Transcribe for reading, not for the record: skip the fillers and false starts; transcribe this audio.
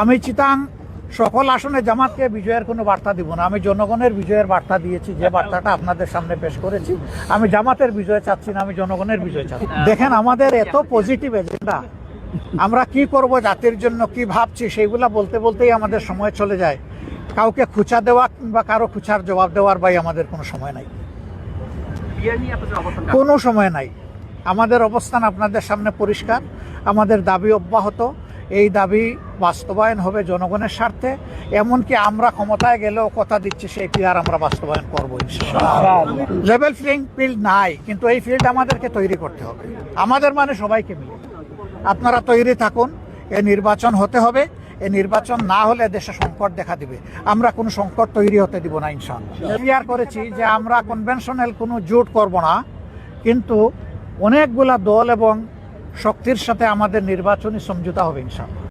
আমি চিটাং সকল আসনে জামাতকে বিজয়ের কোনো বার্তা দিব না। আমি জনগণের বিজয়ের বার্তা দিয়েছি, যে বার্তাটা আপনাদের সামনে পেশ করেছি। আমি জামাতের বিজয় চাচ্ছি না, আমি জনগণের বিজয় চাচ্ছি। দেখেন, আমাদের এত পজিটিভ এজেন্ডা, আমরা কি করব জাতির জন্য, কি ভাবছি, সেইগুলা বলতে বলতেই আমাদের সময় চলে যায়। কাউকে খুচা দেওয়া কিংবা কারো খুচার জবাব দেওয়ার ভাই আমাদের কোনো সময় নাই, কোনো সময় নাই। আমাদের অবস্থান আপনাদের সামনে পরিষ্কার। আমাদের দাবি অব্যাহত, এই দাবি বাস্তবায়ন হবে জনগণের স্বার্থে। এমনকি আমরা ক্ষমতায় গেলেও কথা দিচ্ছি সেই পিআর আমরা বাস্তবায়ন করবো ইনশাআল্লাহ। লেভেল প্লেইং ফিল্ড নাই, কিন্তু এই ফিল্ড আমাদেরকে তৈরি করতে হবে, আমাদের মানে সবাইকে মিলে। আপনারা তৈরি থাকুন, এ নির্বাচন হতে হবে। এই নির্বাচন না হলে দেশে সংকট দেখা দিবে। আমরা কোনো সংকট তৈরি হতে দিব না ইনশাআল্লাহ। ক্লিয়ার করেছি যে আমরা কনভেনশনাল কোনো জোট করব না, কিন্তু অনেকগুলা দল এবং শক্তির সাথে আমাদের নির্বাচনী সমঝোতা হবে ইনশাআল্লাহ।